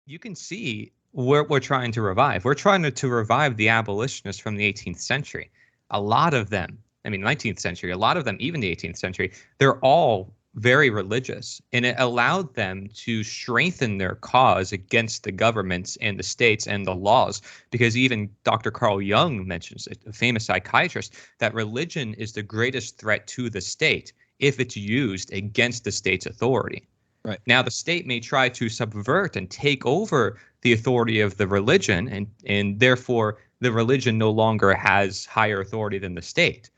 you can see what we're trying to revive. We're trying to revive the abolitionists from the 18th century. A lot of them, I mean, 19th century, a lot of them, even the 18th century, they're all very religious, and it allowed them to strengthen their cause against the governments and the states and the laws, because even Dr. Carl Jung mentions, a famous psychiatrist, that religion is the greatest threat to the state if it's used against the state's authority. Right. Now, the state may try to subvert and take over the authority of the religion, and therefore the religion no longer has higher authority than the state.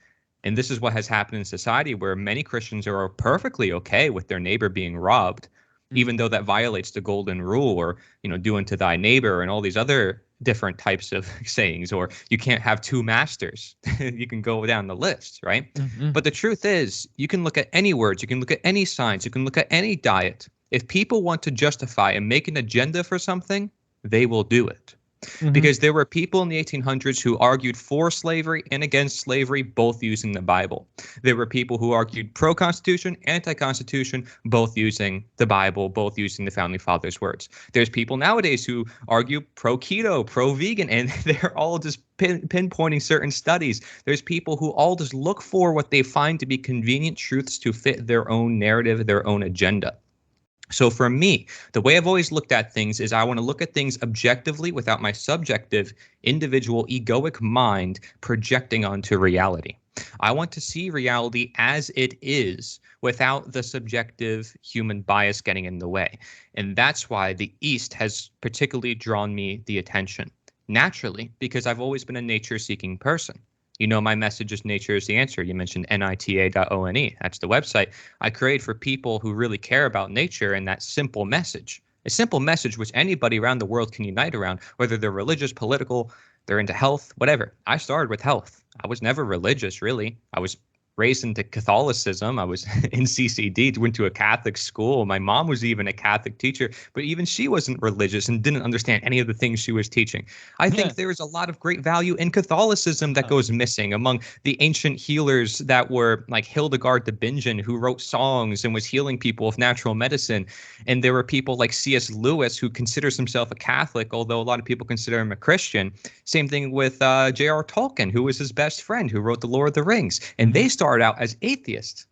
And this is what has happened in society, where many Christians are perfectly okay with their neighbor being robbed, even though that violates the golden rule, or, do unto thy neighbor, and all these other different types of sayings, or you can't have two masters. You can go down the list, right? But the truth is, you can look at any words, you can look at any signs, you can look at any diet. If people want to justify and make an agenda for something, they will do it. Because there were people in the 1800s who argued for slavery and against slavery, both using the Bible. There were people who argued pro-Constitution, anti-Constitution, both using the Bible, both using the Founding Fathers' words. There's people nowadays who argue pro-keto, pro-vegan, and they're all just pinpointing certain studies. There's people who all just look for what they find to be convenient truths to fit their own narrative, their own agenda. So for me, the way I've always looked at things is I want to look at things objectively without my subjective, individual, egoic mind projecting onto reality. I want to see reality as it is without the subjective human bias getting in the way. And that's why the East has particularly drawn the attention. Naturally, because I've always been a nature-seeking person. My message is nature is the answer. You mentioned nita.one. That's the website I create for people who really care about nature, and that simple message. A simple message which anybody around the world can unite around, whether they're religious, political, they're into health, whatever. I started with health. I was never religious, really. I was raised into Catholicism. I was in CCD, went to a Catholic school. My mom was even a Catholic teacher, but even she wasn't religious and didn't understand any of the things she was teaching. I think there is a lot of great value in Catholicism that goes missing among the ancient healers that were like Hildegard de Bingen, who wrote songs and was healing people with natural medicine. And there were people like C.S. Lewis, who considers himself a Catholic, although a lot of people consider him a Christian. Same thing with J.R. Tolkien, who was his best friend, who wrote The Lord of the Rings. And they started out as atheists.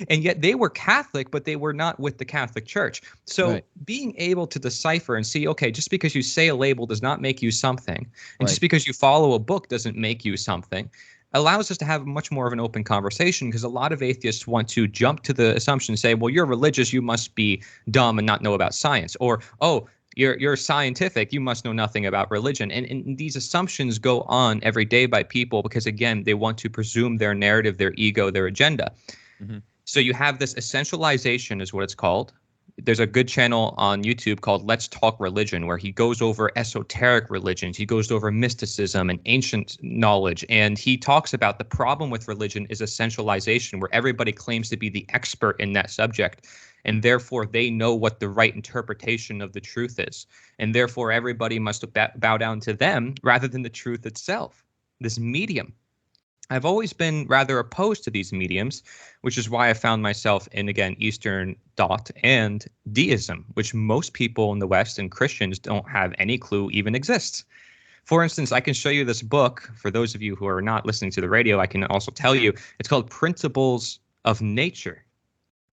And yet they were Catholic, but they were not with the Catholic Church. So being able to decipher and see, okay, just because you say a label does not make you something, and just because you follow a book doesn't make you something, allows us to have much more of an open conversation, because a lot of atheists want to jump to the assumption and say, well, you're religious, you must be dumb and not know about science. Or, oh, you're scientific, you must know nothing about religion. And these assumptions go on every day by people because, again, they want to presume their narrative, their ego, their agenda. So you have this essentialization is what it's called. There's a good channel on YouTube called Let's Talk Religion, where he goes over esoteric religions. He goes over mysticism and ancient knowledge. And he talks about the problem with religion is essentialization, where everybody claims to be the expert in that subject. And therefore, they know what the right interpretation of the truth is. And therefore, everybody must bow down to them rather than the truth itself, this medium. I've always been rather opposed to these mediums, which is why I found myself in, again, Eastern thought and deism, which most people in the West and Christians don't have any clue even exists. For instance, I can show you this book. For those of you who are not listening to the radio, I can also tell you it's called Principles of Nature.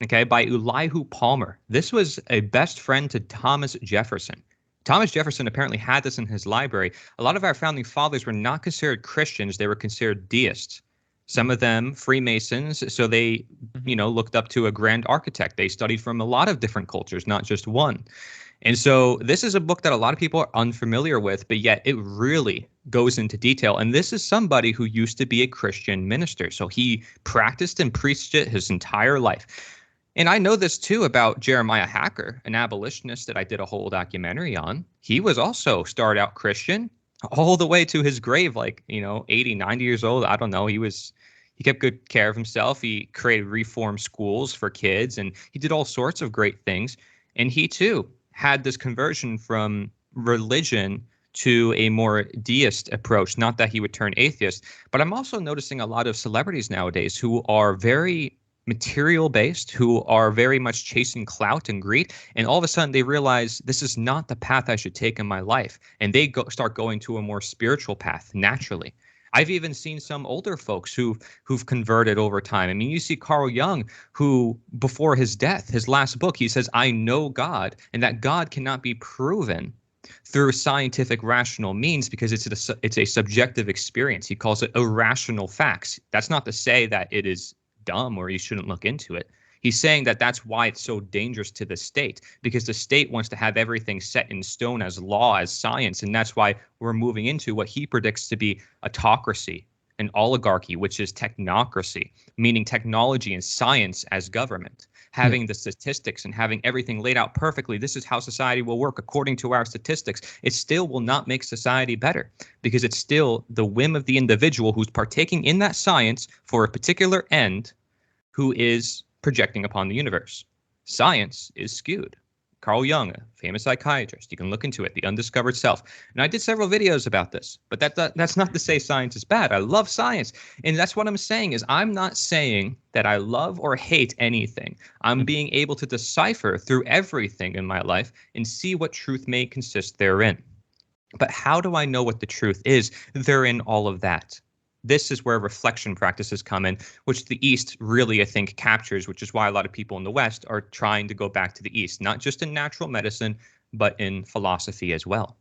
Okay, by Elihu Palmer. This was a best friend to Thomas Jefferson. Thomas Jefferson apparently had this in his library. A lot of our founding fathers were not considered Christians. They were considered deists. Some of them Freemasons, so they, looked up to a grand architect. They studied from a lot of different cultures, not just one. And so this is a book that a lot of people are unfamiliar with, but yet it really goes into detail. And this is somebody who used to be a Christian minister. So he practiced and preached it his entire life. And I know this, too, about Jeremiah Hacker, an abolitionist that I did a whole documentary on. He was also started out Christian all the way to his grave, 80, 90 years old. I don't know. He kept good care of himself. He created reform schools for kids, and he did all sorts of great things. And he, too, had this conversion from religion to a more deist approach. Not that he would turn atheist, but I'm also noticing a lot of celebrities nowadays who are very material based, who are very much chasing clout and greed. And all of a sudden they realize this is not the path I should take in my life. And they start going to a more spiritual path naturally. I've even seen some older folks who've converted over time. I mean, you see Carl Jung, who before his death, his last book, he says, I know God, and that God cannot be proven through scientific rational means because it's a subjective experience. He calls it irrational facts. That's not to say that it is dumb or you shouldn't look into it. He's saying that that's why it's so dangerous to the state, because the state wants to have everything set in stone as law, as science. And that's why we're moving into what he predicts to be autocracy, an oligarchy, which is technocracy, meaning technology and science as government, having the statistics and having everything laid out perfectly. This is how society will work according to our statistics. It still will not make society better because it's still the whim of the individual who's partaking in that science for a particular end, who is projecting upon the universe. Science is skewed. Carl Jung, a famous psychiatrist, you can look into it, The Undiscovered Self. And I did several videos about this, but that's not to say science is bad. I love science. And that's what I'm saying is I'm not saying that I love or hate anything. I'm being able to decipher through everything in my life and see what truth may consist therein. But how do I know what the truth is therein all of that? This is where reflection practices come in, which the East really, I think, captures, which is why a lot of people in the West are trying to go back to the East, not just in natural medicine, but in philosophy as well.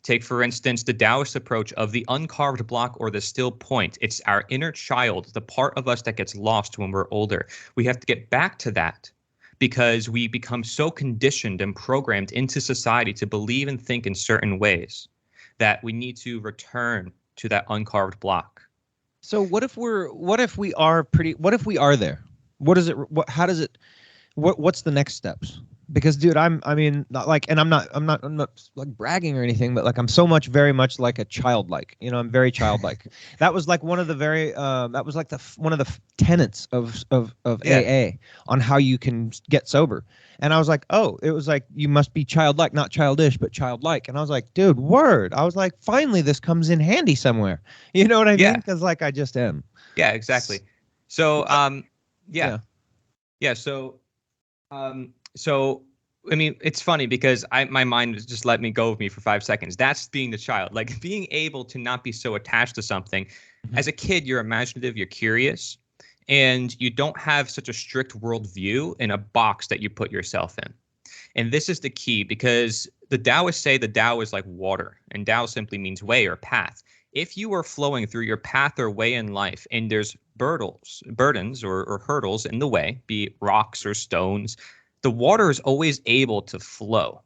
Take, for instance, the Taoist approach of the uncarved block or the still point. It's our inner child, the part of us that gets lost when we're older. We have to get back to that because we become so conditioned and programmed into society to believe and think in certain ways that we need to return to that uncarved block. So what if we are there? What's the next steps? Because dude, I'm not like bragging or anything, but like I'm very much like a childlike, I'm very childlike. That was like one of the one of the tenets of AA on how you can get sober. And I was like, oh, it was like, you must be childlike, not childish, but childlike. And I was like, dude, word. I was like, finally, this comes in handy somewhere. You know what I mean? Because like I just am. Yeah, exactly. So, So, I mean, it's funny because my mind just let me go with me for 5 seconds. That's being the child, like being able to not be so attached to something. As a kid, you're imaginative, you're curious, and you don't have such a strict worldview in a box that you put yourself in. And this is the key because the Taoists say the Tao is like water, and Tao simply means way or path. If you are flowing through your path or way in life and there's burdens or hurdles in the way, be it rocks or stones, the water is always able to flow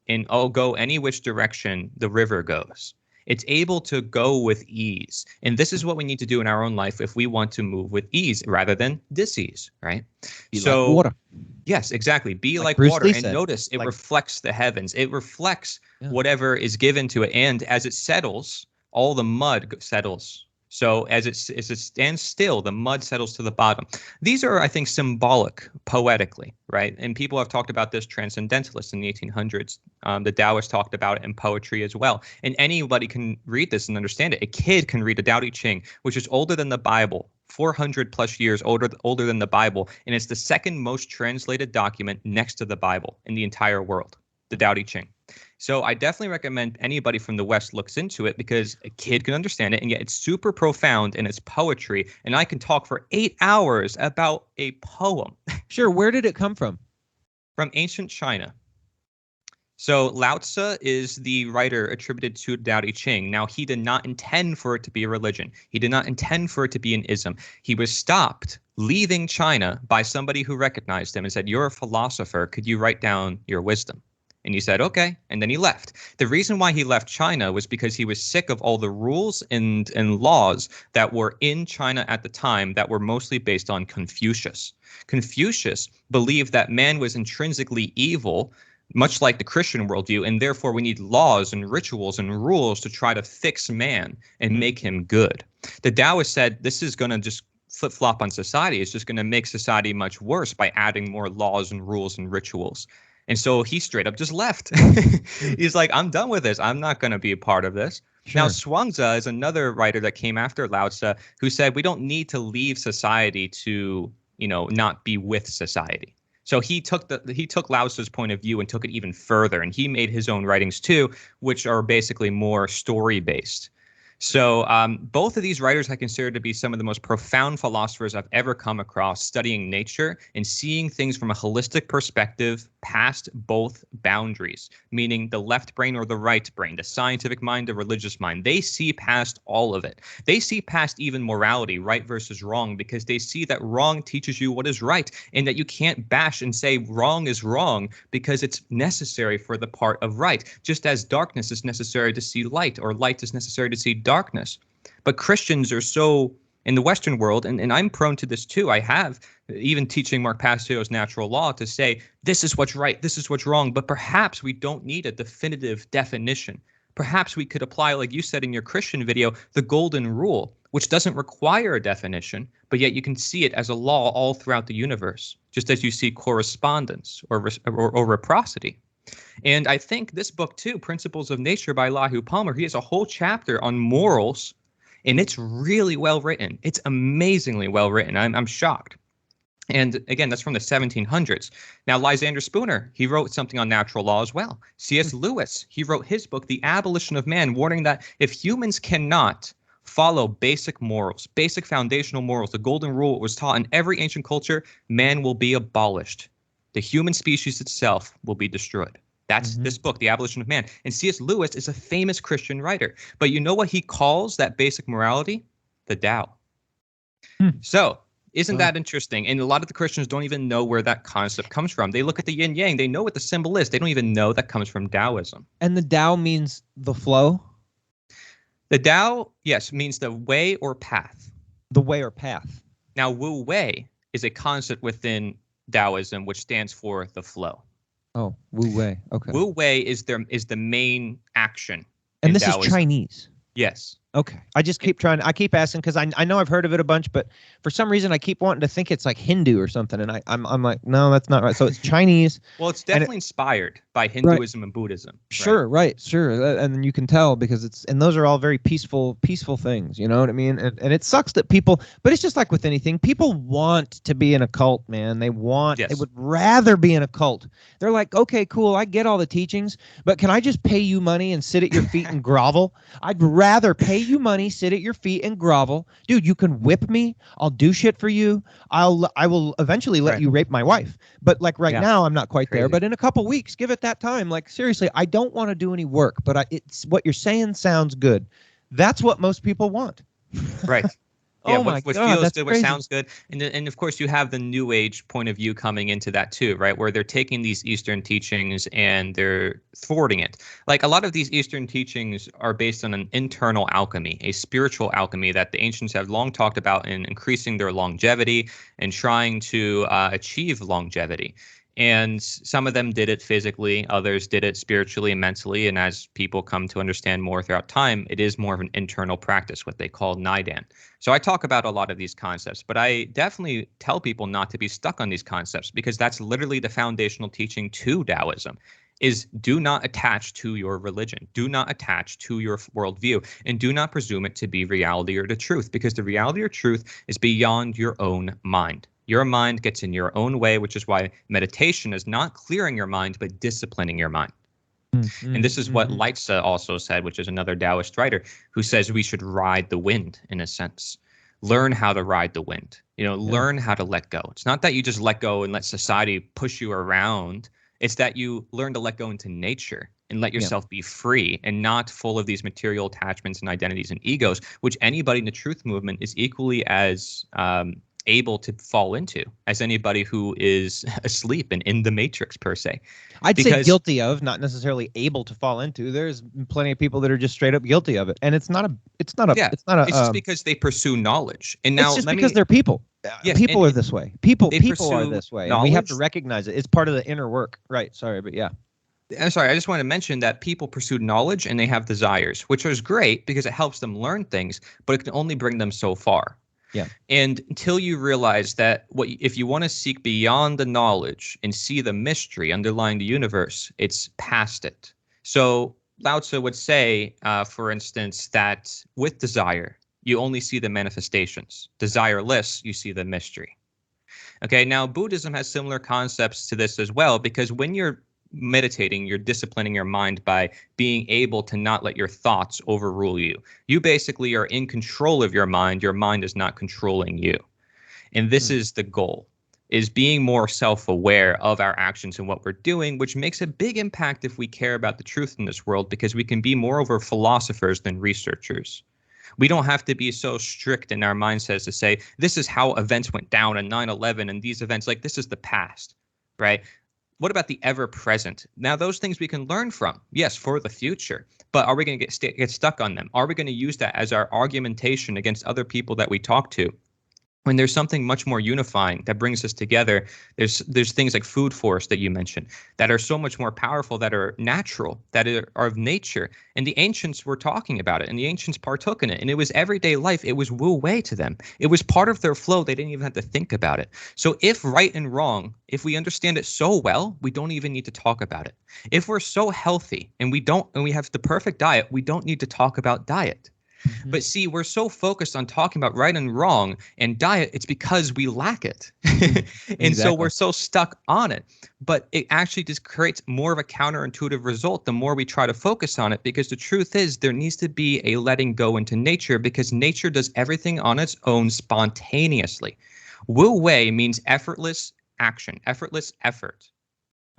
and go any which direction the river goes. It's able to go with ease. And this is what we need to do in our own life if we want to move with ease rather than dis-ease, right? Be like water. Yes, exactly. Be like Bruce water. Lee And said. reflects it reflects the heavens. It reflects whatever is given to it. And as it settles, all the mud settles. So as it stands still, the mud settles to the bottom. These are, I think, symbolic poetically, right? And people have talked about this, transcendentalists in the 1800s. The Taoists talked about it in poetry as well. And anybody can read this and understand it. A kid can read a Tao Te Ching, which is older than the Bible, 400 plus years older than the Bible. And it's the second most translated document next to the Bible in the entire world, the Tao Te Ching. So I definitely recommend anybody from the West looks into it because a kid can understand it, and yet it's super profound and it's poetry. And I can talk for 8 hours about a poem. Sure. Where did it come from? From ancient China. So Laozi is the writer attributed to Tao Te Ching. Now, he did not intend for it to be a religion. He did not intend for it to be an ism. He was stopped leaving China by somebody who recognized him and said, "You're a philosopher. Could you write down your wisdom?" And he said, okay. And then he left. The reason why he left China was because he was sick of all the rules and laws that were in China at the time that were mostly based on Confucius. Confucius believed that man was intrinsically evil, much like the Christian worldview, and therefore we need laws and rituals and rules to try to fix man and make him good. The Taoists said this is going to just flip-flop on society. It's just going to make society much worse by adding more laws and rules and rituals. And so he straight up just left. He's like, I'm done with this. I'm not going to be a part of this. Sure. Now, Zhuangzi is another writer that came after Laozi who said we don't need to leave society to not be with society. So he took Lao Tzu's point of view and took it even further, and he made his own writings too, which are basically more story based. So both of these writers I consider to be some of the most profound philosophers I've ever come across, studying nature and seeing things from a holistic perspective past both boundaries, meaning the left brain or the right brain, the scientific mind, the religious mind. They see past all of it. They see past even morality, right versus wrong, because they see that wrong teaches you what is right, and that you can't bash and say wrong is wrong because it's necessary for the part of right, just as darkness is necessary to see light, or light is necessary to see darkness. But Christians are so, in the Western world, and I'm prone to this too. I have, even teaching Mark Passio's natural law, to say this is what's right, this is what's wrong, but perhaps we don't need a definitive definition. Perhaps we could apply, like you said in your Christian video, the golden rule, which doesn't require a definition, but yet you can see it as a law all throughout the universe, just as you see correspondence or reciprocity. And I think this book too, Principles of Nature by Lahu Palmer, he has a whole chapter on morals, and it's really well written. It's amazingly well written. I'm shocked. And again, that's from the 1700s. Now, Lysander Spooner, he wrote something on natural law as well. C.S. Lewis, he wrote his book, The Abolition of Man, warning that if humans cannot follow basic morals, basic foundational morals, the golden rule was taught in every ancient culture, man will be abolished. The human species itself will be destroyed. That's this book, The Abolition of Man. And C.S. Lewis is a famous Christian writer. But you know what he calls that basic morality? The Tao. So isn't that interesting? And a lot of the Christians don't even know where that concept comes from. They look at the yin yang. They know what the symbol is. They don't even know that comes from Taoism. And the Tao means the flow? The Tao, yes, means the way or path. The way or path. Now, Wu Wei is a concept within Taoism which stands for the flow. Oh, Wu Wei. Okay. Wu Wei is the main action. And this Taoism. is Chinese. Yes. Okay. I just keep keep asking because I know I've heard of it a bunch, but for some reason I keep wanting to think it's like Hindu or something, and I'm like, no, that's not right. So it's Chinese. Well, it's definitely inspired by Hinduism and Buddhism. Sure, right, sure, and you can tell because those are all very peaceful things. You know what I mean? And it sucks that people, but it's just like with anything, people want to be in a cult, man. They would rather be in a cult. They're like, okay, cool, I get all the teachings, but can I just pay you money and sit at your feet and grovel? I'd rather pay you money, sit at your feet and grovel. Dude, you can whip me. I'll do shit for you. I will eventually let you rape my wife. But like now, I'm not quite there. But in a couple weeks, give it that time. Like seriously, I don't want to do any work, but it's what you're saying sounds good. That's what most people want. Right. Yeah, oh my God, feels good, what sounds good. And of course, you have the New Age point of view coming into that too, right? Where they're taking these Eastern teachings and they're thwarting it. Like a lot of these Eastern teachings are based on an internal alchemy, a spiritual alchemy that the ancients have long talked about in increasing their longevity and trying to achieve longevity. And some of them did it physically, others did it spiritually and mentally. And as people come to understand more throughout time, it is more of an internal practice, what they call Naidan. So I talk about a lot of these concepts, but I definitely tell people not to be stuck on these concepts because that's literally the foundational teaching to Taoism is do not attach to your religion, do not attach to your worldview, and do not presume it to be reality or the truth because the reality or truth is beyond your own mind. Your mind gets in your own way, which is why meditation is not clearing your mind, but disciplining your mind. And this is what Lao also said, which is another Taoist writer, who says we should ride the wind in a sense. Learn how to ride the wind. Learn how to let go. It's not that you just let go and let society push you around. It's that you learn to let go into nature and let yourself be free and not full of these material attachments and identities and egos, which anybody in the truth movement is equally as able to fall into as anybody who is asleep and in the matrix per se. I'd say guilty of, not necessarily able to fall into. There's plenty of people that are just straight up guilty of it, and it's just because they pursue knowledge. And now it's just because they're people. People are this way. People are this way, and we have to recognize it. It's part of the inner work, right? Sorry, but yeah. I'm sorry, I just want to mention that people pursue knowledge and they have desires, which is great because it helps them learn things, but it can only bring them so far. Yeah. And until you realize that if you want to seek beyond the knowledge and see the mystery underlying the universe, it's past it. So Lao Tzu would say, for instance, that with desire, you only see the manifestations. Desireless, you see the mystery. Okay, now Buddhism has similar concepts to this as well, because when you're meditating, you're disciplining your mind by being able to not let your thoughts overrule you. You basically are in control of your mind. Your mind is not controlling you. And this is the goal, is being more self-aware of our actions and what we're doing, which makes a big impact if we care about the truth in this world, because we can be more over philosophers than researchers. We don't have to be so strict in our mindsets to say, this is how events went down in 9/11 and these events, like this is the past, right? What about the ever present? Now, those things we can learn from, yes, for the future, but are we going to get stuck on them? Are we going to use that as our argumentation against other people that we talk to? When there's something much more unifying that brings us together, there's things like food forest that you mentioned that are so much more powerful, that are natural, that are of nature. And the ancients were talking about it, and the ancients partook in it. And it was everyday life. It was wu wei to them. It was part of their flow. They didn't even have to think about it. So if right and wrong, if we understand it so well, we don't even need to talk about it. If we're so healthy and we have the perfect diet, we don't need to talk about diet. But see, we're so focused on talking about right and wrong and diet, it's because we lack it. And so we're so stuck on it. But it actually just creates more of a counterintuitive result the more we try to focus on it, because the truth is there needs to be a letting go into nature, because nature does everything on its own spontaneously. Wu wei means effortless action, effortless effort.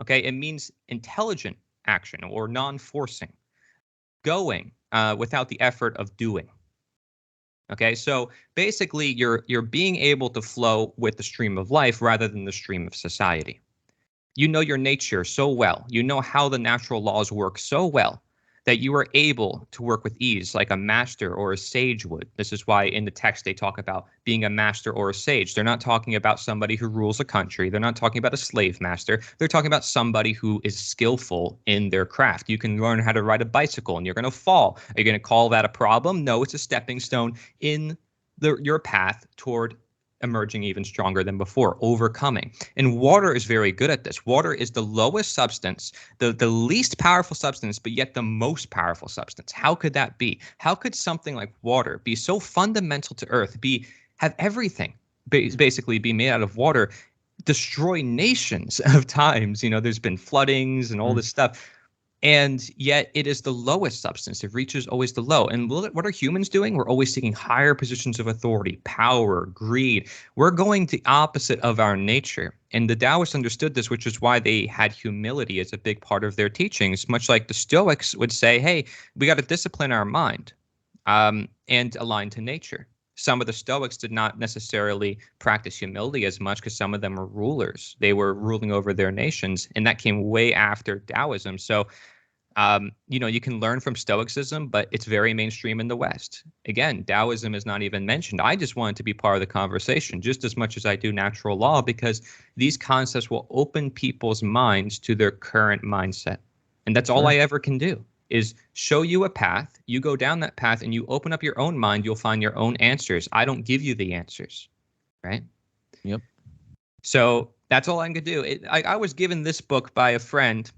Okay, it means intelligent action or non-forcing, going without the effort of doing. Okay, so basically you're being able to flow with the stream of life rather than the stream of society. You know your nature so well. You know how the natural laws work so well that you are able to work with ease like a master or a sage would. This is why in the text they talk about being a master or a sage. They're not talking about somebody who rules a country. They're not talking about a slave master. They're talking about somebody who is skillful in their craft. You can learn how to ride a bicycle and you're going to fall. Are you going to call that a problem? No, it's a stepping stone in your path toward emerging even stronger than before, overcoming. And water is very good at this. Water is the lowest substance, the least powerful substance, but yet the most powerful substance. How could that be? How could something like water be so fundamental to Earth, have everything basically be made out of water, destroy nations of times? You know, there's been floodings and all this stuff. And yet it is the lowest substance. It reaches always the low. And what are humans doing? We're always seeking higher positions of authority, power, greed. We're going the opposite of our nature. And the Taoists understood this, which is why they had humility as a big part of their teachings, much like the Stoics would say, hey, we got to discipline our mind and align to nature. Some of the Stoics did not necessarily practice humility as much because some of them were rulers. They were ruling over their nations, and that came way after Taoism. So, you can learn from Stoicism, but it's very mainstream in the West. Again, Taoism is not even mentioned. I just wanted to be part of the conversation just as much as I do natural law, because these concepts will open people's minds to their current mindset. And that's all I ever can do, is show you a path. You go down that path and you open up your own mind. You'll find your own answers. I don't give you the answers, right? Yep. So that's all I can do. I was given this book by a friend,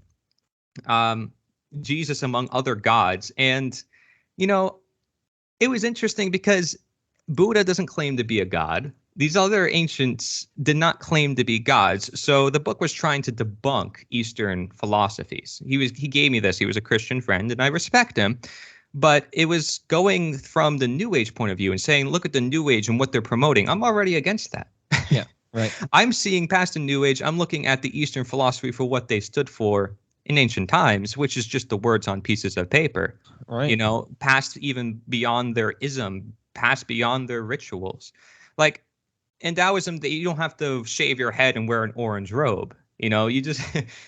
Jesus Among Other Gods. And, it was interesting because Buddha doesn't claim to be a god. These other ancients did not claim to be gods. So the book was trying to debunk Eastern philosophies. He gave me this. He was a Christian friend, and I respect him. But it was going from the New Age point of view and saying, look at the New Age and what they're promoting. I'm already against that. Yeah, right. I'm seeing past the New Age. I'm looking at the Eastern philosophy for what they stood for in ancient times, which is just the words on pieces of paper. Right. Past even beyond their ism, past beyond their rituals. Like in Taoism, you don't have to shave your head and wear an orange robe. You just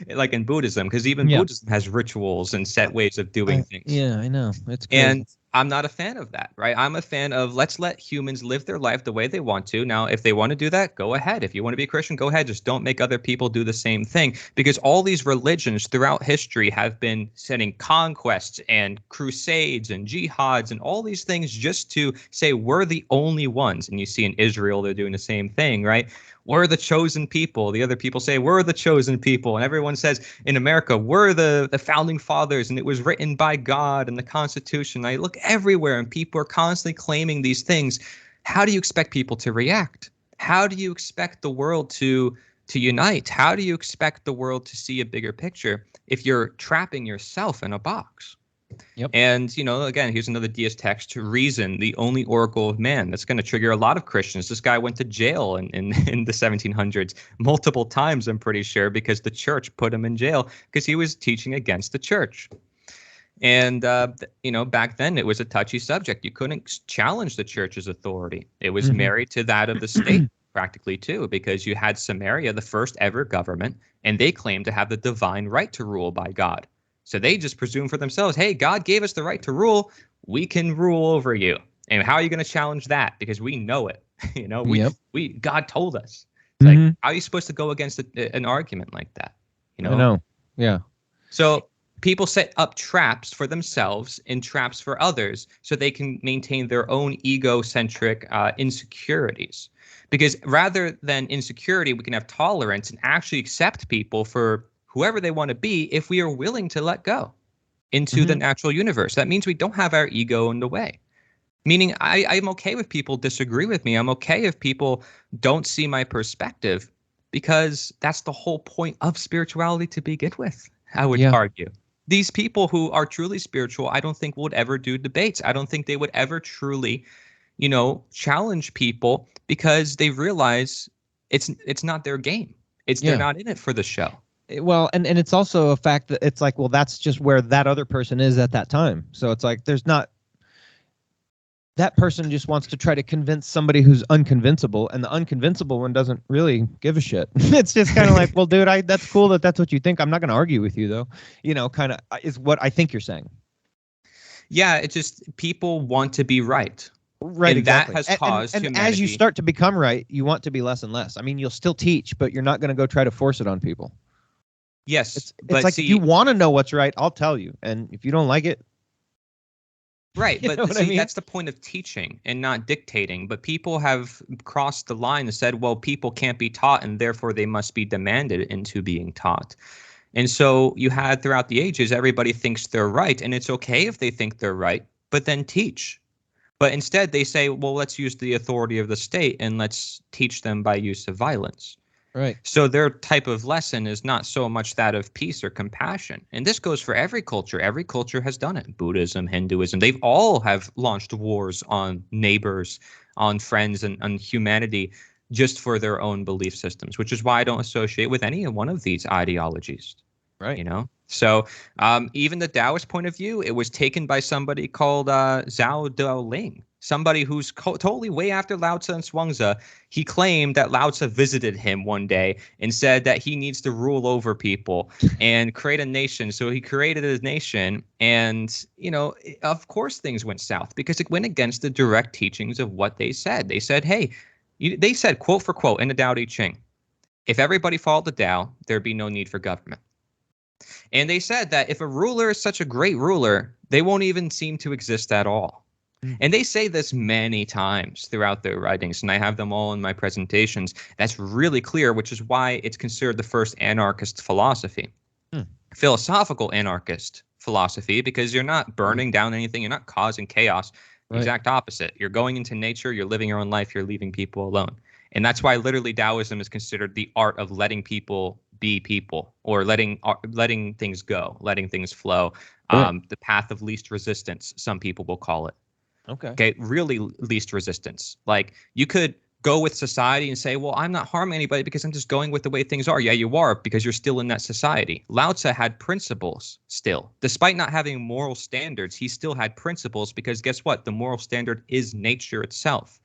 like in Buddhism, because even Buddhism has rituals and set ways of doing things. Yeah, I know. It's crazy. And I'm not a fan of that, right? I'm a fan of let's let humans live their life the way they want to. Now, if they want to do that, go ahead. If you want to be a Christian, go ahead. Just don't make other people do the same thing, because all these religions throughout history have been setting conquests and crusades and jihads and all these things just to say we're the only ones. And you see in Israel, they're doing the same thing, right? We're the chosen people. The other people say we're the chosen people. And everyone says in America, we're the founding fathers and it was written by God and the Constitution. I look everywhere and people are constantly claiming these things. How do you expect people to react? How do you expect the world to unite? How do you expect the world to see a bigger picture if you're trapping yourself in a box? Yep. And, again, here's another deist text, to reason, the only oracle of man. That's going to trigger a lot of Christians. This guy went to jail in the 1700s multiple times, I'm pretty sure, because the church put him in jail because he was teaching against the church. And, back then it was a touchy subject. You couldn't challenge the church's authority. It was married to that of the state practically too, because you had Samaria, the first ever government, and they claimed to have the divine right to rule by God. So they just presume for themselves, hey, God gave us the right to rule. We can rule over you. And how are you going to challenge that? Because we know it. God told us. It's like, how are you supposed to go against an argument like that? I know. Yeah. So people set up traps for themselves and traps for others so they can maintain their own egocentric insecurities. Because rather than insecurity, we can have tolerance and actually accept people for whoever they want to be if we are willing to let go into the natural universe. That means we don't have our ego in the way. Meaning I'm okay if people disagree with me. I'm okay if people don't see my perspective, because that's the whole point of spirituality to begin with, I would argue. These people who are truly spiritual, I don't think would ever do debates. I don't think they would ever truly, challenge people, because they realize it's not their game. They're not in it for the show. Well, and it's also a fact that it's like, well, that's just where that other person is at that time. So it's like that person just wants to try to convince somebody who's unconvincible, and the unconvincible one doesn't really give a shit. It's just kind of like, well, dude, that's cool that's what you think. I'm not going to argue with you, though. Kind of is what I think you're saying. Yeah, it's just people want to be right. Right, and exactly. That has caused and humanity. As you start to become right, you want to be less and less. I mean, you'll still teach, but you're not going to go try to force it on people. Yes, it's like, if you want to know what's right, I'll tell you, and if you don't like it. Right, but see, that's the point of teaching and not dictating. But people have crossed the line and said, well, people can't be taught, and therefore they must be demanded into being taught. And so you had throughout the ages, everybody thinks they're right, and it's okay if they think they're right, but then teach. But instead they say, well, let's use the authority of the state and let's teach them by use of violence. Right. So their type of lesson is not so much that of peace or compassion. And this goes for every culture. Every culture has done it. Buddhism, Hinduism, they've all have launched wars on neighbors, on friends, and on humanity just for their own belief systems, which is why I don't associate with any one of these ideologies. Right. So even the Taoist point of view, it was taken by somebody called Zhao Daoling, somebody who's totally way after Lao Tzu and Zhuangzi. He claimed that Lao Tzu visited him one day and said that he needs to rule over people and create a nation. So he created a nation, and, of course things went south because it went against the direct teachings of what they said. They said, hey, they said, quote for quote, in the Tao Te Ching, if everybody followed the Tao, there'd be no need for government. And they said that if a ruler is such a great ruler, they won't even seem to exist at all. And they say this many times throughout their writings, and I have them all in my presentations. That's really clear, which is why it's considered the first anarchist philosophy. Philosophical anarchist philosophy, because you're not burning down anything, you're not causing chaos. Right. Exact opposite. You're going into nature, you're living your own life, you're leaving people alone. And that's why literally Taoism is considered the art of letting people be people, or letting things go, letting things flow. Right. The path of least resistance, some people will call it. Okay. Really least resistance. Like, you could go with society and say, well, I'm not harming anybody because I'm just going with the way things are. Yeah, you are, because you're still in that society. Lao Tzu had principles still. Despite not having moral standards, he still had principles, because guess what? The moral standard is nature itself.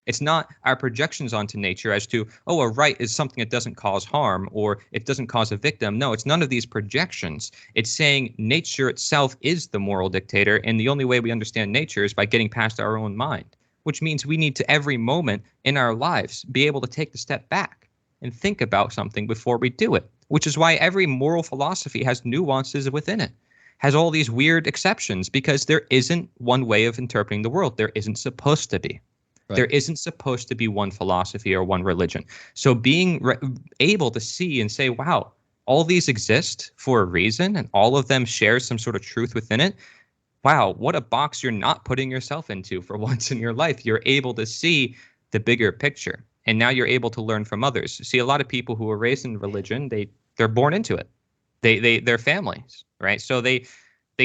It's not our projections onto nature as to, oh, a right is something that doesn't cause harm, or it doesn't cause a victim. No, it's none of these projections. It's saying nature itself is the moral dictator, and the only way we understand nature is by getting past our own mind, which means we need to, every moment in our lives, be able to take the step back and think about something before we do it, which is why every moral philosophy has nuances within it, has all these weird exceptions, because there isn't one way of interpreting the world. There isn't supposed to be. Right. There isn't supposed to be one philosophy or one religion. So being able to see and say, wow, all these exist for a reason, and all of them share some sort of truth within it. Wow, what a box you're not putting yourself into for once in your life. You're able to see the bigger picture. and now you're able to learn from others. See, a lot of people who are raised in religion, they're born into it. They're families, right? So they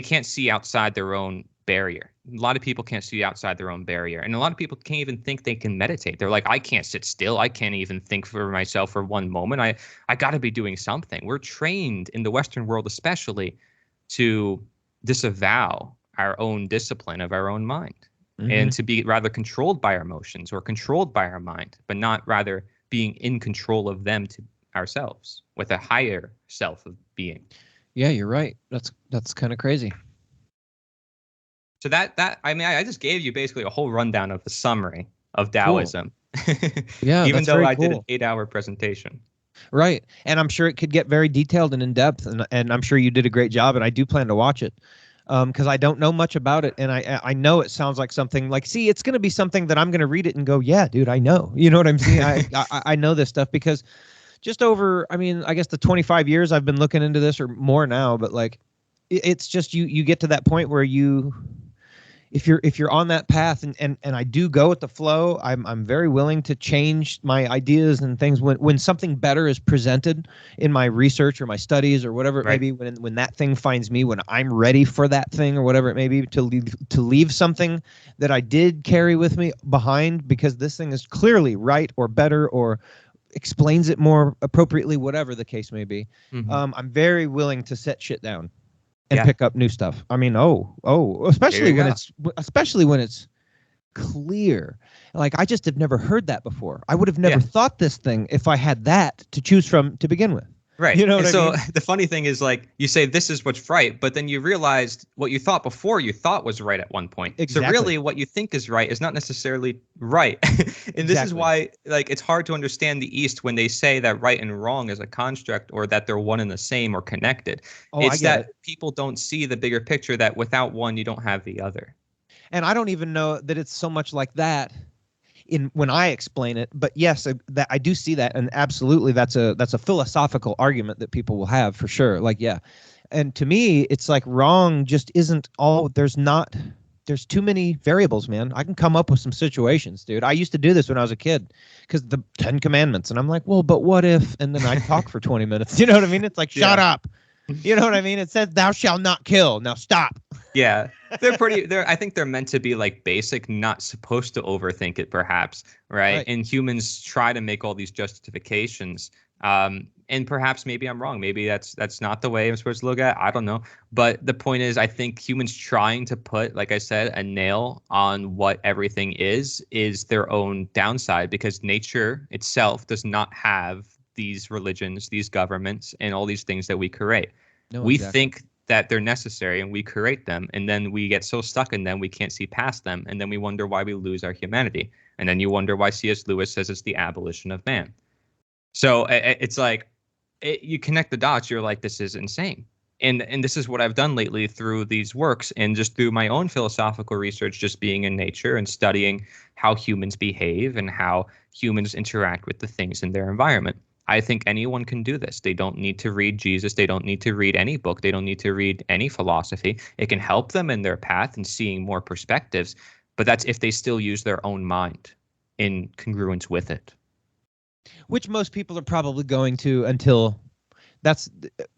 can't see outside their own barrier. A lot of people can't see outside their own barrier. And a lot of people can't even think they can meditate. They're like, I can't sit still. I can't even think for myself for one moment. I got to be doing something. We're trained in the Western world, especially, to disavow our own discipline of our own mind and to be rather controlled by our emotions or controlled by our mind, but not rather being in control of them to ourselves with a higher self of being. Yeah, you're right. That's kind of crazy. So I just gave you basically a whole rundown of the summary of Taoism. Cool. Yeah, even though I cool. did an 8-hour presentation. Right. And I'm sure it could get very detailed and in depth, and I'm sure you did a great job, and I do plan to watch it. Because I don't know much about it, and I know it sounds like something like, see, it's going to be something that I'm going to read it and go, yeah, dude, I know. You know what I'm saying? I know this stuff because just over, I mean, I guess the 25 years I've been looking into this or more now, but like, it's just you get to that point where if you're on that path and I do go with the flow, I'm very willing to change my ideas and things when something better is presented in my research or my studies or whatever it may be, when that thing finds me, when I'm ready for that thing or whatever it may be, to leave something that I did carry with me behind because this thing is clearly right or better or explains it more appropriately, whatever the case may be. I'm very willing to set shit down and pick up new stuff. I mean, especially when it's clear. Like, I just have never heard that before. I would have never thought this thing if I had that to choose from to begin with. Right. You know what I mean? The funny thing is, like, you say this is what's right, but then you realized what you thought before you thought was right at one point. Exactly. So really what you think is right is not necessarily right. And this is why, like, it's hard to understand the East when they say that right and wrong is a construct or that they're one and the same or connected. It's that people don't see the bigger picture, that without one, you don't have the other. And I don't even know that it's so much like that when I explain it, but yes, that I do see that, and absolutely, that's a philosophical argument that people will have for sure. Like, yeah, and to me, it's like wrong just isn't all. There's too many variables, man. I can come up with some situations, dude. I used to do this when I was a kid because the 10 Commandments, and I'm like, well, but what if? And then I talk for 20 minutes. You know what I mean? It's like, shut up. You know what I mean? It says, "Thou shalt not kill." Now stop. Yeah, I think they're meant to be like basic, not supposed to overthink it, perhaps, right? And humans try to make all these justifications. And perhaps maybe I'm wrong. Maybe that's not the way I'm supposed to look at it. I don't know. But the point is, I think humans trying to put, like I said, a nail on what everything is their own downside, because nature itself does not have these religions, these governments, and all these things that we create. We think that they're necessary and we create them, and then we get so stuck in them we can't see past them, and then we wonder why we lose our humanity, and then you wonder why C.S. Lewis says it's the abolition of man. So it's like you connect the dots, you're like, this is insane. And this is what I've done lately through these works and just through my own philosophical research, just being in nature and studying how humans behave and how humans interact with the things in their environment. I think anyone can do this. They don't need to read Jesus. They don't need to read any book. They don't need to read any philosophy. It can help them in their path and seeing more perspectives, but that's if they still use their own mind in congruence with it. Which most people are probably going to until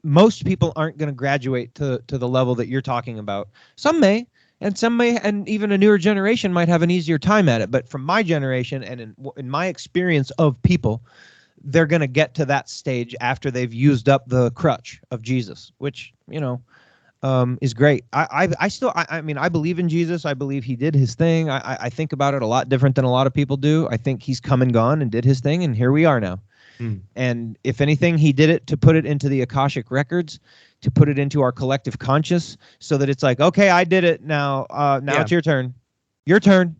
most people aren't going to graduate to the level that you're talking about. Some may, and even a newer generation might have an easier time at it. But from my generation and in my experience of people, they're going to get to that stage after they've used up the crutch of Jesus, which, is great. I mean, I believe in Jesus. I believe he did his thing. I think about it a lot different than a lot of people do. I think he's come and gone and did his thing, and here we are now. And if anything, he did it to put it into the Akashic records, to put it into our collective conscious, so that it's like, okay, I did it now. It's your turn. Your turn.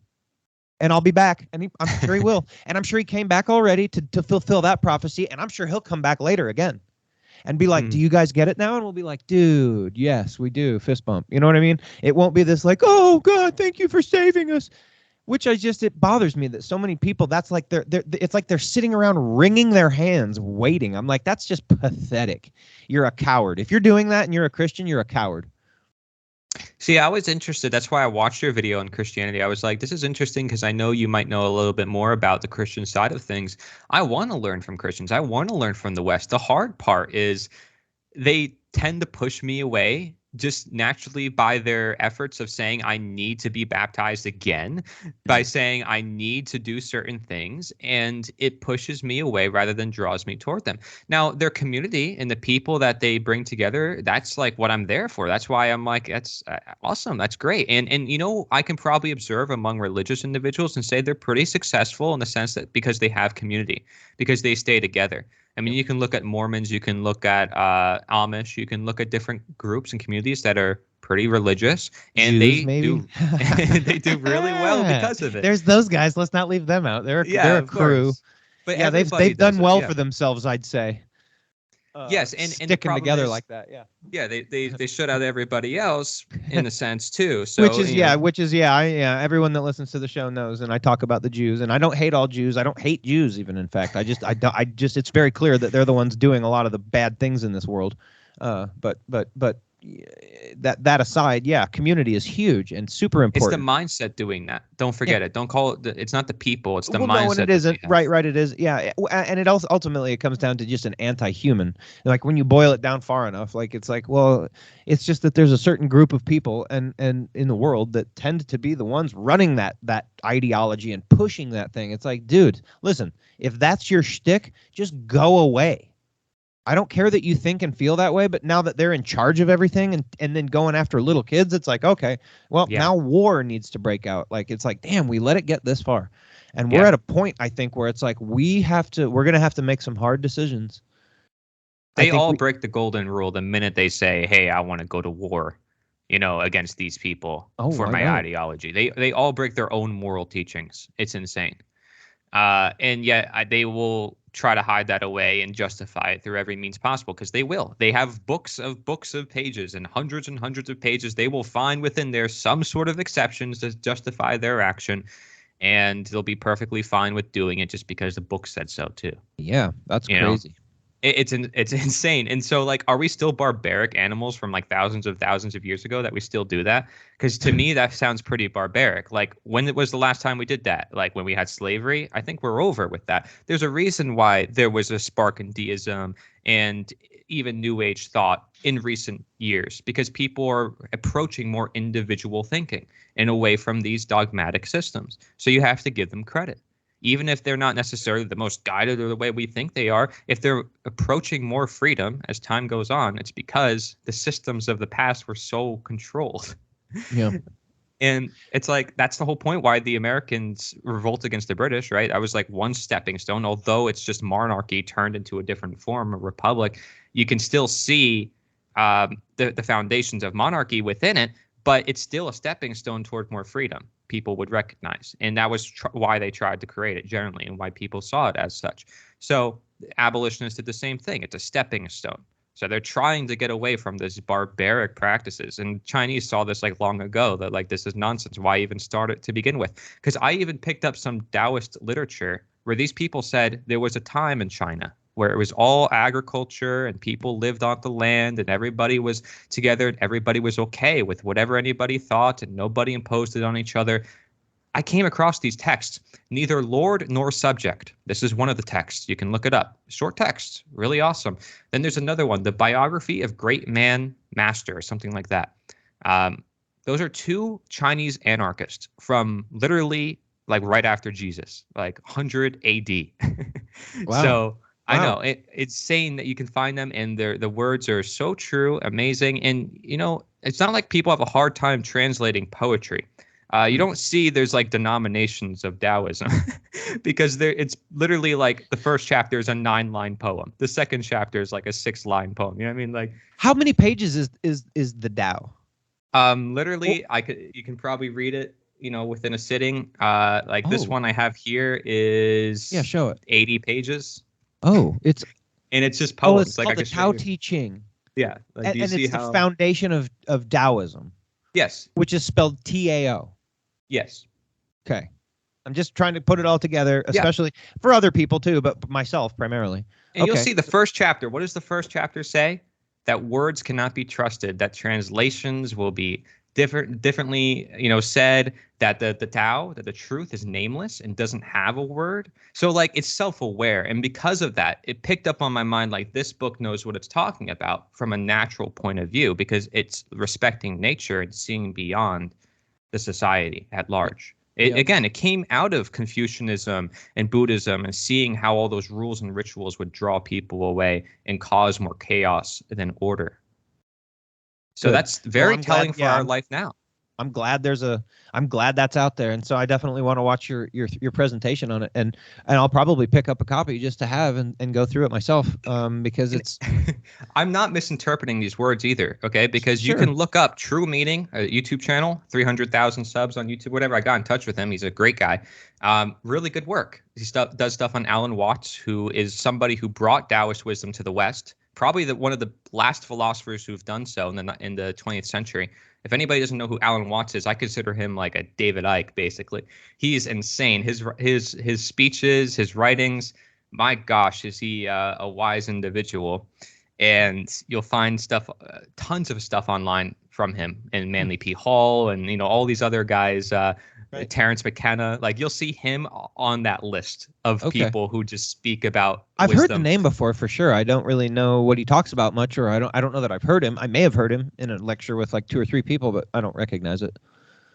And I'll be back. And I'm sure he will. And I'm sure he came back already to fulfill that prophecy. And I'm sure he'll come back later again and be like, do you guys get it now? And we'll be like, dude, yes, we do. Fist bump. You know what I mean? It won't be this like, oh, God, thank you for saving us. Which it bothers me that so many people, that's like it's like they're sitting around wringing their hands waiting. I'm like, that's just pathetic. You're a coward. If you're doing that and you're a Christian, you're a coward. See, I was interested. That's why I watched your video on Christianity. I was like, this is interesting because I know you might know a little bit more about the Christian side of things. I want to learn from Christians. I want to learn from the West. The hard part is they tend to push me away just naturally by their efforts of saying I need to be baptized again, by saying I need to do certain things, and it pushes me away rather than draws me toward them. Now, their community and the people that they bring together, that's like what I'm there for. That's why I'm like, that's awesome. That's great. And you know, I can probably observe among religious individuals and say they're pretty successful in the sense that because they have community, because they stay together. I mean, you can look at Mormons, you can look at Amish, you can look at different groups and communities that are pretty religious, and Jews, they maybe? do they do really well because of it. There's those guys. Let's not leave them out. They're Yeah, a of crew. course. But Yeah, everybody they've done does it, well yeah. for themselves, I'd say. Yes, and the Sticking problem together is, like that, yeah. yeah, they shut out everybody else in a sense too. So Everyone that listens to the show knows, and I talk about the Jews, and I don't hate all Jews. I don't hate Jews even. In fact, I just it's very clear that they're the ones doing a lot of the bad things in this world. But that aside, yeah, community is huge and super it's the important. mindset doing that. Don't forget it. Don't call it. It's not the people. It's the Well, mindset. no, and it that isn't. they have. Right, it is. Yeah, and it also ultimately it comes down to just an anti-human. Like when you boil it down far enough, like it's like, well, it's just that there's a certain group of people and in the world that tend to be the ones running that ideology and pushing that thing. It's like, dude, listen, if that's your shtick, just go away. I don't care that you think and feel that way, but now that they're in charge of everything and then going after little kids, it's like, okay, well, Yeah. now war needs to break out. Like, it's like, damn, we let it get this far. And we're Yeah. at a point, I think, where it's like we're going to have to make some hard decisions. They all break the golden rule the minute they say, hey, I want to go to war, you know, against these people for my ideology. They all break their own moral teachings. It's insane. And yet they will try to hide that away and justify it through every means possible, because they will. They have books of pages and hundreds of pages. They will find within there some sort of exceptions to justify their action, and they'll be perfectly fine with doing it just because the book said so too. Yeah, that's crazy. It's insane. And so, like, are we still barbaric animals from like thousands of years ago that we still do that? Because to me, that sounds pretty barbaric. Like, when was the last time we did that? Like when we had slavery? I think we're over with that. There's a reason why there was a spark in deism and even New Age thought in recent years, because people are approaching more individual thinking and away from these dogmatic systems. So you have to give them credit. Even if they're not necessarily the most guided or the way we think they are, if they're approaching more freedom as time goes on, it's because the systems of the past were so controlled. Yeah. And it's like, that's the whole point why the Americans revolt against the British, right? I was like one stepping stone, although it's just monarchy turned into a different form, a republic. You can still see the foundations of monarchy within it, but it's still a stepping stone toward more freedom people would recognize. And that was why they tried to create it generally, and why people saw it as such. So abolitionists did the same thing. It's a stepping stone. So they're trying to get away from this barbaric practices. And Chinese saw this like long ago, that like, this is nonsense. Why even start it to begin with? Because I even picked up some Taoist literature where these people said there was a time in China where it was all agriculture and people lived on the land and everybody was together and everybody was okay with whatever anybody thought and nobody imposed it on each other. I came across these texts, neither lord nor subject. This is one of the texts. You can look it up. Short text, really awesome. Then there's another one, the biography of Great Man Master, or something like that. Those are two Chinese anarchists from literally like right after Jesus, like 100 AD. Wow. So I know it's saying that you can find them, and the words are so true, amazing. And, you know, it's not like people have a hard time translating poetry. You don't see there's like denominations of Taoism because it's literally like the first chapter is a 9-line poem. The second chapter is like a 6-line poem. You know what I mean? Like, how many pages is the Tao? Literally, you can probably read it, you know, within a sitting. This one I have here is show it. 80 pages. Oh, it's just poems. It's called the Tao Te Ching. Yeah, like, and it's the foundation of Taoism. Yes, which is spelled Tao. Yes. Okay, I'm just trying to put it all together, especially for other people too, but myself primarily. And you'll see the first chapter. What does the first chapter say? That words cannot be trusted. That translations will be differently, said that the Tao, that the truth is nameless and doesn't have a word. So like it's self-aware, and because of that, it picked up on my mind like this book knows what it's talking about from a natural point of view because it's respecting nature and seeing beyond the society at large. Again, it came out of Confucianism and Buddhism and seeing how all those rules and rituals would draw people away and cause more chaos than order. So that's very telling for our life now. I'm glad I'm glad that's out there, and so I definitely want to watch your presentation on it, and I'll probably pick up a copy just to have and go through it myself, because it's. I'm not misinterpreting these words either, okay? Because you can look up True Meaning, a YouTube channel, 300,000 subs on YouTube, whatever. I got in touch with him. He's a great guy. Really good work. He does stuff on Alan Watts, who is somebody who brought Taoist wisdom to the West. Probably one of the last philosophers who've done so in the 20th century. If anybody doesn't know who Alan Watts is, I consider him like a David Icke, basically. He's insane. His speeches, his writings, my gosh, is he a wise individual. And you'll find stuff, tons of stuff online from him and Manly P. Hall and, all these other guys, right. Terrence McKenna. Like you'll see him on that list of people who just speak about I've wisdom. heard the name before for sure. I don't really know what he talks about much, or I don't know that I've heard him. I may have heard him in a lecture with like 2 or 3 people, but I don't recognize it.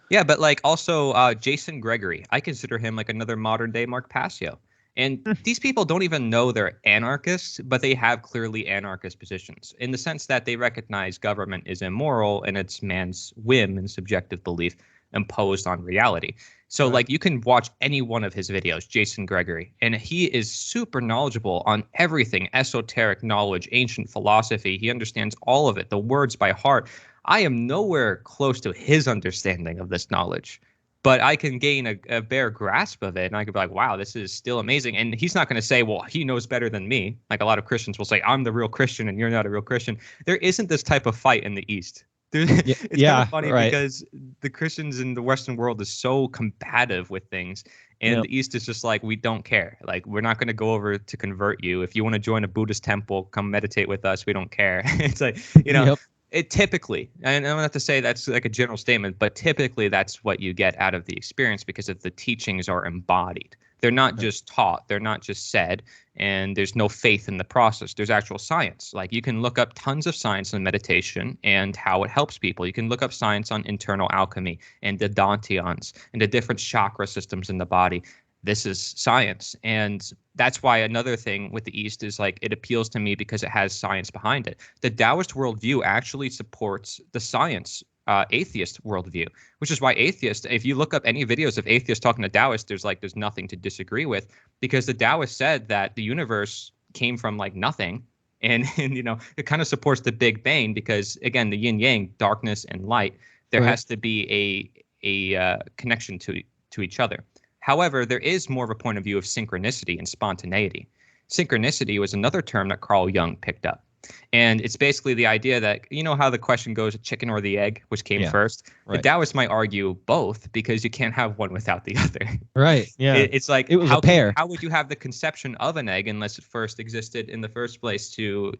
Yeah, but like also Jason Gregory. I consider him like another modern day Mark Passio. And these people don't even know they're anarchists, but they have clearly anarchist positions in the sense that they recognize government is immoral and it's man's whim and subjective belief imposed on reality. So like you can watch any one of his videos, Jason Gregory, and he is super knowledgeable on everything, esoteric knowledge, ancient philosophy. He understands all of it, the words by heart. I am nowhere close to his understanding of this knowledge. But I can gain a bare grasp of it, and I could be like, wow, this is still amazing. And he's not going to say, well, he knows better than me. Like a lot of Christians will say, I'm the real Christian and you're not a real Christian. There isn't this type of fight in the East. It's kind of funny because the Christians in the Western world is so combative with things. And the East is just like, we don't care. Like, we're not going to go over to convert you. If you want to join a Buddhist temple, come meditate with us. We don't care. It's like, It typically, and I'm not to say that's like a general statement, but typically that's what you get out of the experience because if the teachings are embodied. They're not just taught, they're not just said, and there's no faith in the process. There's actual science. Like you can look up tons of science on meditation and how it helps people. You can look up science on internal alchemy and the dantians and the different chakra systems in the body. This is science. And that's why another thing with the East is like it appeals to me because it has science behind it. The Taoist worldview actually supports the science atheist worldview, which is why atheists, if you look up any videos of atheists talking to Taoists, there's nothing to disagree with because the Taoist said that the universe came from like nothing. And it kind of supports the Big Bang because, again, the yin yang, darkness and light, there has to be a connection to each other. However, there is more of a point of view of synchronicity and spontaneity. Synchronicity was another term that Carl Jung picked up. And it's basically the idea that, how the question goes, chicken or the egg, which came first? Right. The Taoists might argue both because you can't have one without the other. Right, yeah. It's like, it was a pair. How would you have the conception of an egg unless it first existed in the first place to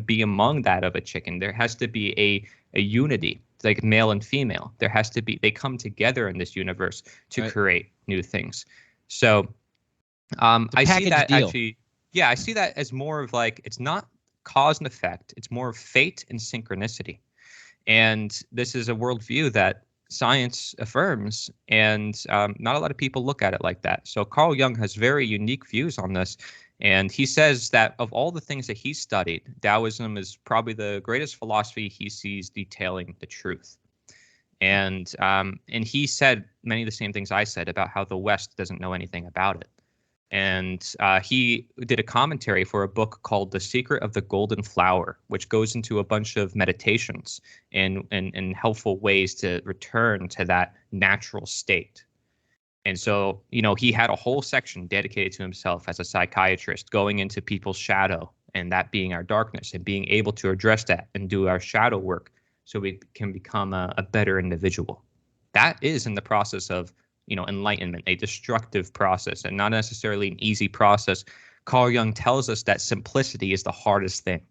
be among that of a chicken? There has to be a unity. Like male and female, there has to be, they come together in this universe to create new things. So I see that deal. Actually, I see that as more of like, it's not cause and effect, it's more of fate and synchronicity. And this is a worldview that science affirms, and not a lot of people look at it like that. So Carl Jung has very unique views on this. And he says that of all the things that he studied, Taoism is probably the greatest philosophy he sees detailing the truth. And he said many of the same things I said about how the West doesn't know anything about it. And he did a commentary for a book called The Secret of the Golden Flower, which goes into a bunch of meditations and helpful ways to return to that natural state. And so, he had a whole section dedicated to himself as a psychiatrist, going into people's shadow and that being our darkness and being able to address that and do our shadow work so we can become a better individual. That is in the process of, enlightenment, a destructive process and not necessarily an easy process. Carl Jung tells us that simplicity is the hardest thing.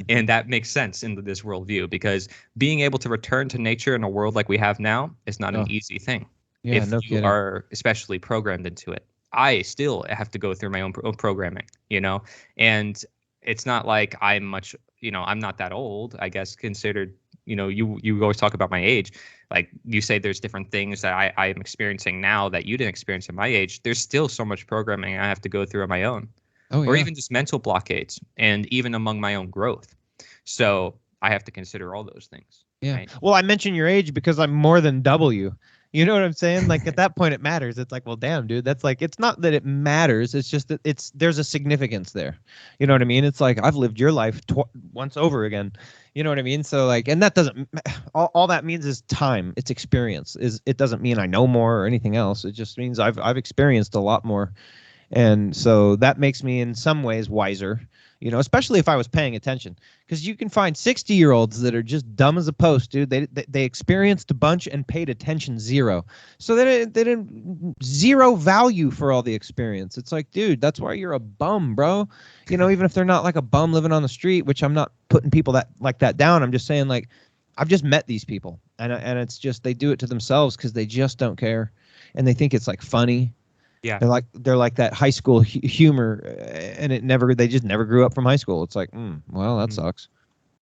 And that makes sense into this worldview, because being able to return to nature in a world like we have now is not an easy thing. Yeah, If no you kidding. are especially programmed into it. I still have to go through my own programming, and it's not like I'm much, I'm not that old, I guess, considered, you always talk about my age. Like you say, there's different things that I am experiencing now that you didn't experience at my age. There's still so much programming I have to go through on my own, Oh or yeah. even just mental blockades, and even among my own growth. So I have to consider all those things. Yeah. Right? Well, I mention your age because I'm more than double you. You know what I'm saying? Like at that point it matters. It's like, well, damn, dude, that's like, it's not that it matters. It's just that there's a significance there. You know what I mean? It's like, I've lived your life once over again. You know what I mean? So like, and that doesn't, all that means is time. It's experience. It doesn't mean I know more or anything else. It just means I've experienced a lot more. And so that makes me in some ways wiser, especially if I was paying attention, because you can find 60-year-olds that are just dumb as a post, dude. They experienced a bunch and paid attention zero. So they didn't zero value for all the experience. It's like, dude, that's why you're a bum, bro. Even if they're not like a bum living on the street, which I'm not putting people that like that down. I'm just saying, like, I've just met these people, and it's just, they do it to themselves because they just don't care, and they think it's like funny. Yeah. They're like that high school humor, and they just never grew up from high school. It's like, well, that sucks.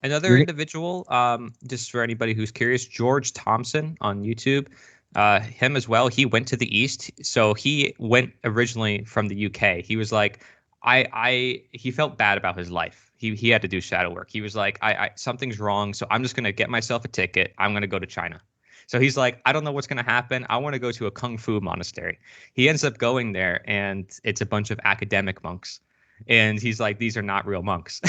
Another individual, just for anybody who's curious, George Thompson on YouTube, him as well. He went to the East, so he went originally from the UK. He was like, he felt bad about his life. He had to do shadow work. He was like, I something's wrong, so I'm just gonna get myself a ticket. I'm gonna go to China. So he's like, I don't know what's going to happen. I want to go to a kung fu monastery. He ends up going there, and it's a bunch of academic monks. And he's like, these are not real monks.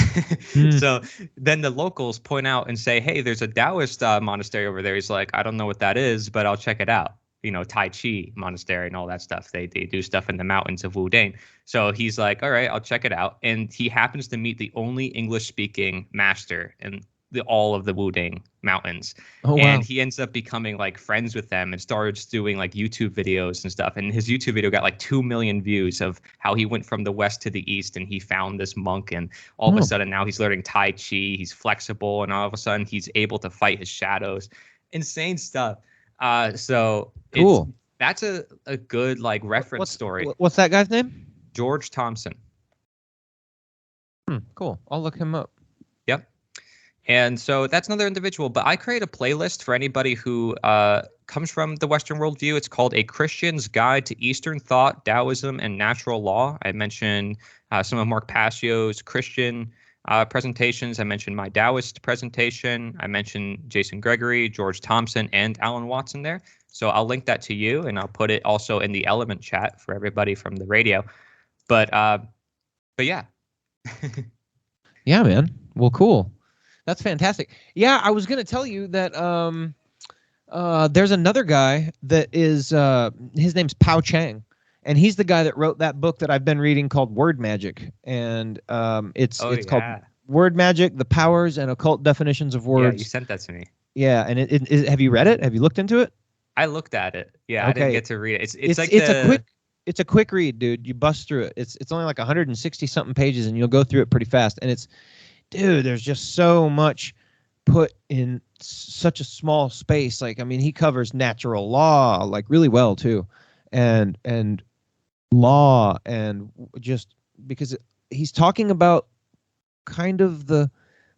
So then the locals point out and say, hey, there's a Taoist monastery over there. He's like, I don't know what that is, but I'll check it out. Tai Chi monastery and all that stuff. They do stuff in the mountains of Wudang. So he's like, all right, I'll check it out. And he happens to meet the only English speaking master in all of the Wudang mountains. Oh, wow. And he ends up becoming like friends with them and starts doing like YouTube videos and stuff. And his YouTube video got like 2 million views of how he went from the West to the East, and he found this monk, and all of a sudden now he's learning Tai Chi. He's flexible, and all of a sudden he's able to fight his shadows. Insane stuff. So cool. That's a good like reference story. What's that guy's name? George Thompson. Cool. I'll look him up. Yep. And so that's another individual. But I create a playlist for anybody who comes from the Western worldview. It's called A Christian's Guide to Eastern Thought, Taoism, and Natural Law. I mentioned some of Mark Passio's Christian presentations. I mentioned my Taoist presentation. I mentioned Jason Gregory, George Thompson, and Alan Watson there. So I'll link that to you, and I'll put it also in the Element chat for everybody from the radio. But yeah. Yeah, man. Well, cool. That's fantastic. Yeah, I was going to tell you that there's another guy that is his name's Pao Chang, and he's the guy that wrote that book that I've been reading called Word Magic, and it's called Word Magic: The Powers and Occult Definitions of Words. Yeah, you sent that to me. Yeah, and have you read it? Have you looked into it? I looked at it. Yeah, okay. I didn't get to read it. It's a quick read, dude. You bust through it. It's only like 160 something pages, and you'll go through it pretty fast. And dude, there's just so much put in such a small space. Like, I mean, he covers natural law like really well too, and law, and just because he's talking about kind of the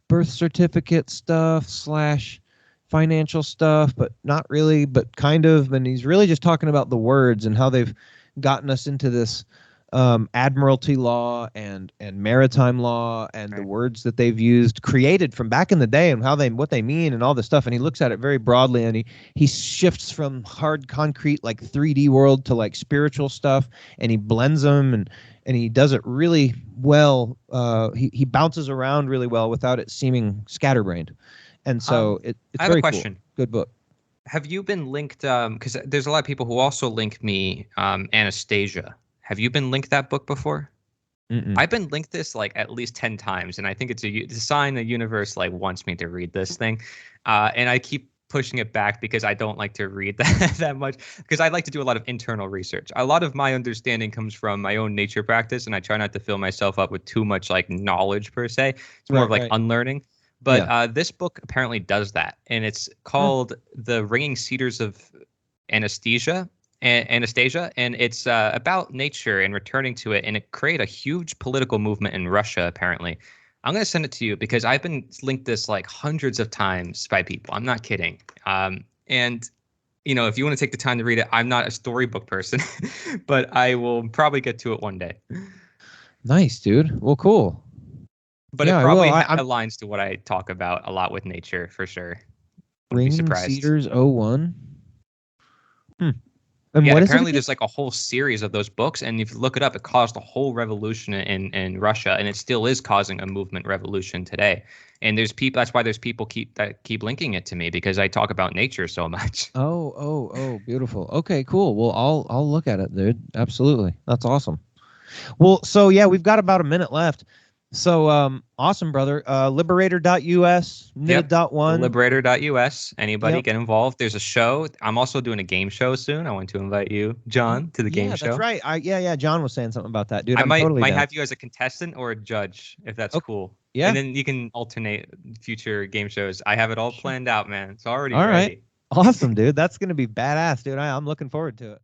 birth certificate stuff / financial stuff, but not really, but kind of. And he's really just talking about the words and how they've gotten us into this admiralty law and maritime law, and the words that they've used, created from back in the day, and what they mean and all this stuff. And he looks at it very broadly, and he shifts from hard concrete like 3D world to like spiritual stuff, and he blends them, and he does it really well. He bounces around really well without it seeming scatterbrained. And so it's I have very a question. Cool. Good book. Have you been linked? Because there's a lot of people who also link me Anastasia. Have you been linked that book before? I've been linked this like at least 10 times, and I think it's a sign the universe like wants me to read this thing. And I keep pushing it back because I don't like to read that much, because I like to do a lot of internal research. A lot of my understanding comes from my own nature practice, and I try not to fill myself up with too much like knowledge per se. It's more of like unlearning. But this book apparently does that, and it's called The Ringing Cedars of Anesthesia. Anastasia, and it's about nature and returning to it, and it created a huge political movement in Russia. Apparently, I'm going to send it to you because I've been linked this like hundreds of times by people. I'm not kidding. And you know, if you want to take the time to read it, I'm not a storybook person, but I will probably get to it one day. Nice, dude. Well, cool. But yeah, it probably aligns to what I talk about a lot with nature, for sure. Ringing Cedars 01. And yeah, what apparently there's like a whole series of those books, and if you look it up, it caused a whole revolution in Russia, and it still is causing a movement revolution today. And there's people. That's why there's people keep linking it to me, because I talk about nature so much. Oh, beautiful. Okay, cool. Well, I'll look at it, dude. Absolutely, that's awesome. Well, so yeah, we've got about a minute left. So awesome, brother. Liberator.us, NID.1. Liberator.us. Anybody get involved. There's a show. I'm also doing a game show soon. I want to invite you, John, to the game show. Yeah, that's right. Yeah. John was saying something about that, dude. I I'm might totally have you as a contestant or a judge, if that's cool. Yeah. And then you can alternate future game shows. I have it all planned out, man. It's already all ready. Right. Awesome, dude. That's going to be badass, dude. I'm looking forward to it.